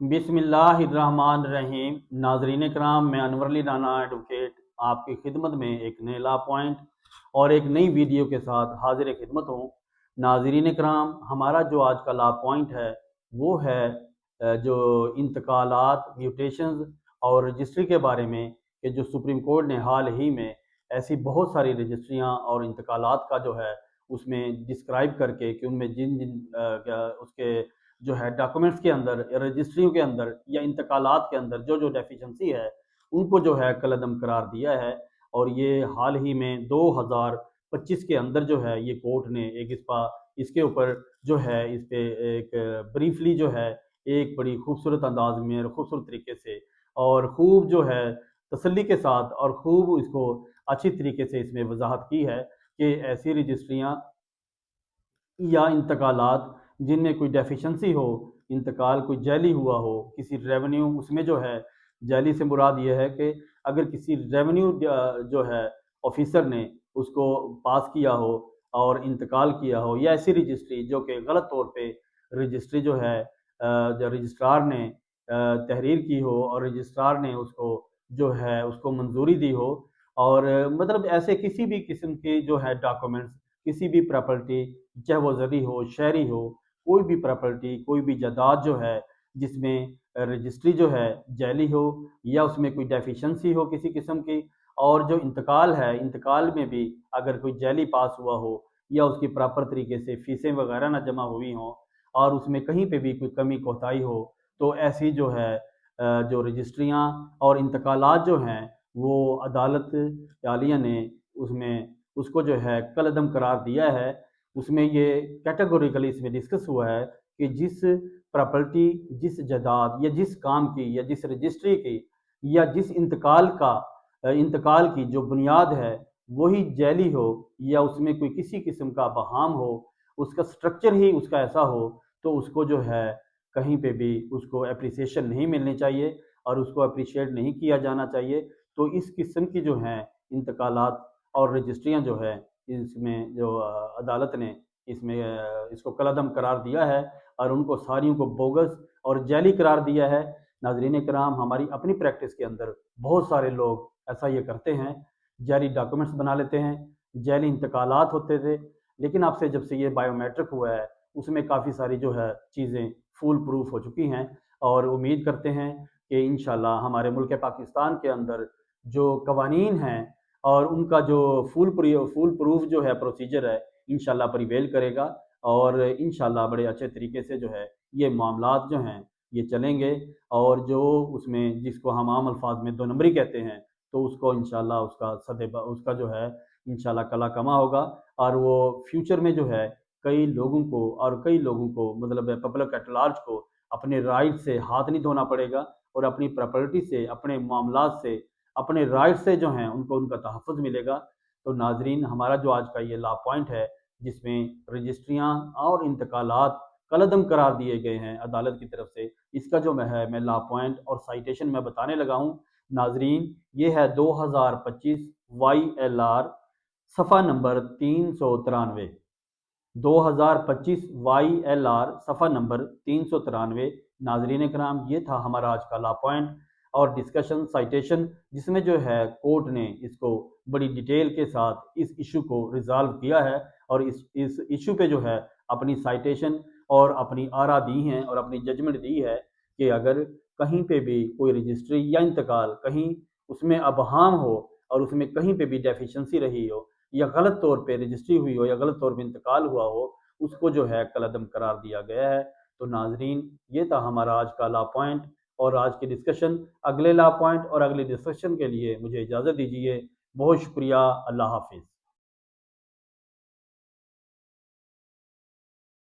बिस्मिल्लाहिर्रहमानिर्रहीम। नाजरीन कराम, मैं अनवर अली राना एडवोकेट आपकी खिदमत में एक नए ला पॉइंट और एक नई वीडियो के साथ हाजिर खिदमत हूँ। नाजरीन कराम, हमारा जो आज का ला पॉइंट है वो है जो इंतकालात, म्यूटेशंस और रजिस्ट्री के बारे में कि जो सुप्रीम कोर्ट ने हाल ही में ऐसी बहुत सारी रजिस्ट्रियाँ और इंतकालात का जो है उसमें डिस्क्राइब करके कि उनमें जिन जिन उसके जो है डॉक्यूमेंट्स के अंदर या रजिस्ट्रियों के अंदर या इंतकालात के अंदर जो जो डेफिशिएंसी है उनको जो है कलअदम करार दिया है। और ये हाल ही में 2025 के अंदर जो है ये कोर्ट ने एक इसके ऊपर जो है इस पे एक ब्रीफली जो है एक बड़ी खूबसूरत अंदाज में और खूबसूरत तरीके से और खूब जो है तसल्ली के साथ और खूब इसको अच्छी तरीके से इसमें वजाहत की है कि ऐसी रजिस्ट्रियाँ या इंतकालात जिनमें कोई डेफिशिएंसी हो, इंतकाल कोई जैली हुआ हो, किसी रेवेन्यू उसमें जो है जैली से मुराद ये है कि अगर किसी रेवेन्यू जो है ऑफिसर ने उसको पास किया हो और इंतकाल किया हो, या ऐसी रजिस्ट्री जो कि गलत तौर पे रजिस्ट्री जो है जो रजिस्ट्रार ने तहरीर की हो और रजिस्ट्रार ने उसको जो है उसको मंजूरी दी हो, और मतलब ऐसे किसी भी किस्म के जो है डॉक्यूमेंट्स, किसी भी प्रॉपर्टी, चाहे वो ज़री हो, शहरी हो, कोई भी प्रॉपर्टी, कोई भी जायदाद जो है जिसमें रजिस्ट्री जो है जैली हो या उसमें कोई डेफिशिएंसी हो किसी किस्म की, और जो इंतकाल है, इंतकाल में भी अगर कोई जैली पास हुआ हो या उसकी प्रॉपर तरीके से फ़ीसें वगैरह ना जमा हुई हों और उसमें कहीं पे भी कोई कमी कोताही हो, तो ऐसी जो है जो रजिस्ट्रियाँ और इंतकालात जो हैं वो अदालत आलिया ने उसमें उसको जो है कलअदम करार दिया है। उसमें ये कैटेगोरिकली इसमें डिस्कस हुआ है कि जिस प्रॉपर्टी, जिस जायदाद या जिस काम की या जिस रजिस्ट्री की या जिस इंतकाल की जो बुनियाद है वही जैली हो या उसमें कोई किसी किस्म का बहाम हो, उसका स्ट्रक्चर ही उसका ऐसा हो, तो उसको जो है कहीं पे भी उसको एप्रिसिएशन नहीं मिलनी चाहिए और उसको अप्रिशिएट नहीं किया जाना चाहिए। तो इस किस्म की जो हैं इंतकालात और रजिस्ट्रियाँ जो है इसमें जो अदालत ने इसमें इसको कलअदम करार दिया है और उनको सारियों को बोगस और जैली करार दिया है। नाजरीन कराम, हमारी अपनी प्रैक्टिस के अंदर बहुत सारे लोग ऐसा ये करते हैं, जैली डॉक्यूमेंट्स बना लेते हैं, जैली इंतकालात होते थे, लेकिन आपसे जब से ये बायोमेट्रिक हुआ है उसमें काफ़ी सारी जो है चीज़ें फूल प्रूफ हो चुकी हैं और उम्मीद करते हैं कि इंशाल्लाह हमारे मुल्क पाकिस्तान के अंदर जो कवानीन हैं और उनका जो फूल प्रूफ जो है प्रोसीजर है इंशाल्लाह प्रिवेल करेगा और इंशाल्लाह बड़े अच्छे तरीके से जो है ये मामलात जो हैं ये चलेंगे। और जो उसमें जिसको हम आम अल्फाज में दो नंबरी कहते हैं, तो उसको इंशाल्लाह उसका जो है इंशाल्लाह कला कमा होगा और वो फ्यूचर में जो है कई लोगों को मतलब पब्लिक एट लार्ज को अपने राइट से हाथ नहीं धोना पड़ेगा और अपनी प्रॉपर्टी से, अपने मामलात से, अपने राइट से जो हैं उनको उनका तहफ़्फ़ुज़ मिलेगा। तो नाज़रीन, हमारा जो आज का ये ला पॉइंट है जिसमें रजिस्ट्रियाँ और इंतकालात कलअदम करार दिए गए हैं अदालत की तरफ से, इसका जो मैं ला पॉइंट और साइटेशन मैं बताने लगा हूँ। नाज़रीन, ये है 2025 YLR सफ़ा नंबर 393। 2025 YLR सफ़ा नंबर 393। नाजरीन कराम, ये था हमारा आज का ला पॉइंट और डिस्कशन साइटेशन, जिसमें जो है कोर्ट ने इसको बड़ी डिटेल के साथ इस इशू को रिजॉल्व किया है और इस इशू पे जो है अपनी साइटेशन और अपनी आरा दी हैं और अपनी जजमेंट दी है कि अगर कहीं पे भी कोई रजिस्ट्री या इंतकाल कहीं उसमें अबहाम हो और उसमें कहीं पे भी डेफिशिएंसी रही हो या गलत तौर पे रजिस्ट्री हुई हो या गलत तौर पे इंतकाल हुआ हो, उसको जो है कलअदम करार दिया गया है। तो नाजरीन, ये था हमारा आज का ला पॉइंट और आज की डिस्कशन। अगले ला पॉइंट और अगले डिस्कशन के लिए मुझे इजाज़त दीजिए। बहुत शुक्रिया। अल्लाह हाफिज़।